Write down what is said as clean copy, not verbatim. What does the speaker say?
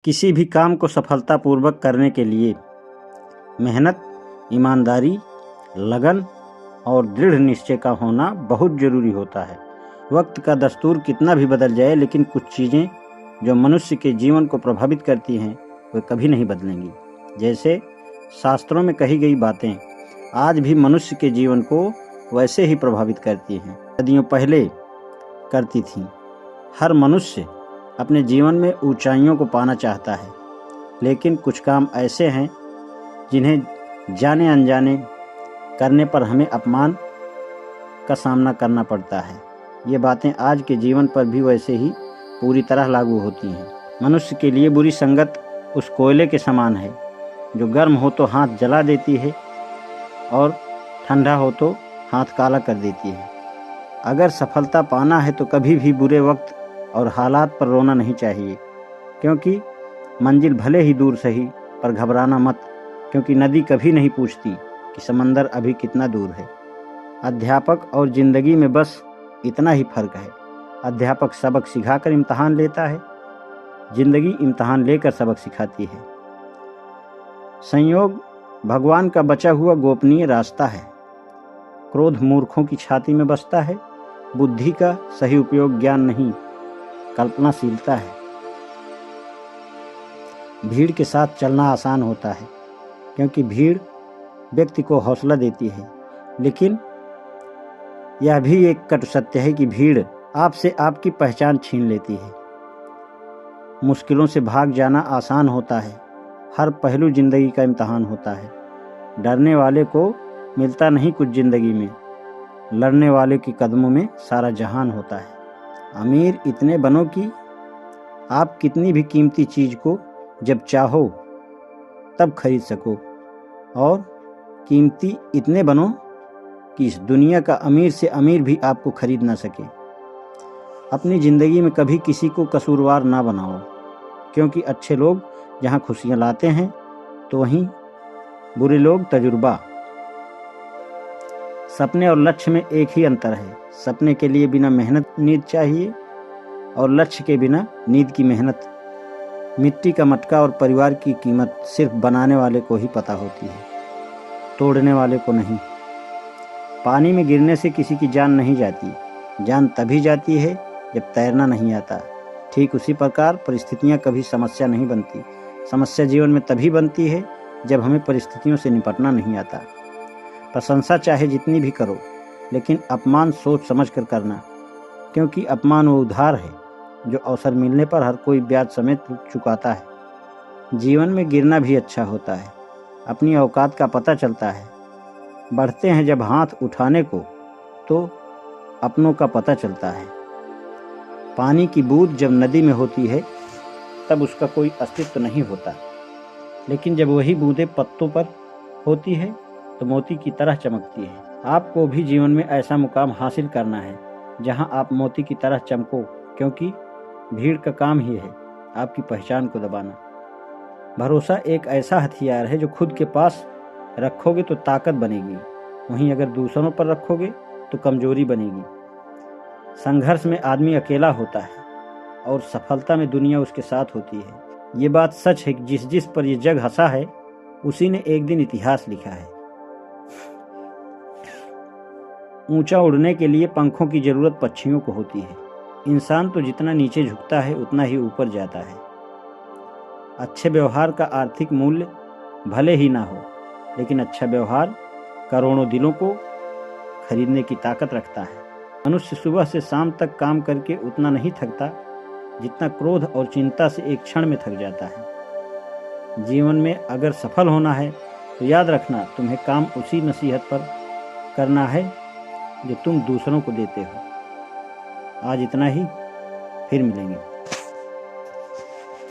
किसी भी काम को सफलतापूर्वक करने के लिए मेहनत, ईमानदारी, लगन और दृढ़ निश्चय का होना बहुत ज़रूरी होता है। वक्त का दस्तूर कितना भी बदल जाए, लेकिन कुछ चीज़ें जो मनुष्य के जीवन को प्रभावित करती हैं वे कभी नहीं बदलेंगी। जैसे शास्त्रों में कही गई बातें आज भी मनुष्य के जीवन को वैसे ही प्रभावित करती हैं सदियों पहले करती थीं। हर मनुष्य अपने जीवन में ऊंचाइयों को पाना चाहता है, लेकिन कुछ काम ऐसे हैं जिन्हें जाने अनजाने करने पर हमें अपमान का सामना करना पड़ता है। ये बातें आज के जीवन पर भी वैसे ही पूरी तरह लागू होती हैं। मनुष्य के लिए बुरी संगत उस कोयले के समान है जो गर्म हो तो हाथ जला देती है और ठंडा हो तो हाथ काला कर देती है। अगर सफलता पाना है तो कभी भी बुरे वक्त और हालात पर रोना नहीं चाहिए, क्योंकि मंजिल भले ही दूर सही पर घबराना मत, क्योंकि नदी कभी नहीं पूछती कि समंदर अभी कितना दूर है। अध्यापक और ज़िंदगी में बस इतना ही फर्क है। अध्यापक सबक सिखाकर इम्तहान लेता है, ज़िंदगी इम्तहान लेकर सबक सिखाती है। संयोग भगवान का बचा हुआ गोपनीय रास्ता है। क्रोध मूर्खों की छाती में बसता है। बुद्धि का सही उपयोग ज्ञान नहीं, कल्पनाशीलता है। भीड़ के साथ चलना आसान होता है, क्योंकि भीड़ व्यक्ति को हौसला देती है, लेकिन यह भी एक कटु सत्य है कि भीड़ आपसे आपकी पहचान छीन लेती है। मुश्किलों से भाग जाना आसान होता है। हर पहलू जिंदगी का इम्तहान होता है। डरने वाले को मिलता नहीं कुछ जिंदगी में, लड़ने वाले के कदमों में सारा जहान होता है। अमीर इतने बनो कि आप कितनी भी कीमती चीज़ को जब चाहो तब खरीद सको, और कीमती इतने बनो कि इस दुनिया का अमीर से अमीर भी आपको खरीद ना सके। अपनी ज़िंदगी में कभी किसी को कसूरवार ना बनाओ, क्योंकि अच्छे लोग जहाँ खुशियाँ लाते हैं तो वहीं बुरे लोग तजुर्बा। सपने और लक्ष्य में एक ही अंतर है। सपने के लिए बिना मेहनत नींद चाहिए, और लक्ष्य के बिना नींद की मेहनत। मिट्टी का मटका और परिवार की कीमत सिर्फ बनाने वाले को ही पता होती है, तोड़ने वाले को नहीं। पानी में गिरने से किसी की जान नहीं जाती, जान तभी जाती है जब तैरना नहीं आता। ठीक उसी प्रकार परिस्थितियाँ कभी समस्या नहीं बनती। समस्या जीवन में तभी बनती है जब हमें परिस्थितियों से निपटना नहीं आता। प्रशंसा चाहे जितनी भी करो, लेकिन अपमान सोच समझ कर करना, क्योंकि अपमान वो उधार है जो अवसर मिलने पर हर कोई ब्याज समेत चुकाता है। जीवन में गिरना भी अच्छा होता है, अपनी औकात का पता चलता है। बढ़ते हैं जब हाथ उठाने को तो अपनों का पता चलता है। पानी की बूंद जब नदी में होती है तब उसका कोई अस्तित्व नहीं होता, लेकिन जब वही बूंदें पत्तों पर होती है तो मोती की तरह चमकती है। आपको भी जीवन में ऐसा मुकाम हासिल करना है जहां आप मोती की तरह चमको, क्योंकि भीड़ का काम ही है आपकी पहचान को दबाना। भरोसा एक ऐसा हथियार है जो खुद के पास रखोगे तो ताकत बनेगी, वहीं अगर दूसरों पर रखोगे तो कमजोरी बनेगी। संघर्ष में आदमी अकेला होता है और सफलता में दुनिया उसके साथ होती है। ये बात सच है कि जिस जिस पर ये जग हंसा है उसी ने एक दिन इतिहास लिखा है। ऊंचा उड़ने के लिए पंखों की जरूरत पक्षियों को होती है। इंसान तो जितना नीचे झुकता है उतना ही ऊपर जाता है। अच्छे व्यवहार का आर्थिक मूल्य भले ही ना हो, लेकिन अच्छा व्यवहार करोड़ों दिलों को खरीदने की ताकत रखता है। मनुष्य सुबह से शाम तक काम करके उतना नहीं थकता जितना क्रोध और चिंता से एक क्षण में थक जाता है। जीवन में अगर सफल होना है तो याद रखना, तुम्हें काम उसी नसीहत पर करना है जो तुम दूसरों को देते हो। आज इतना ही, फिर मिलेंगे।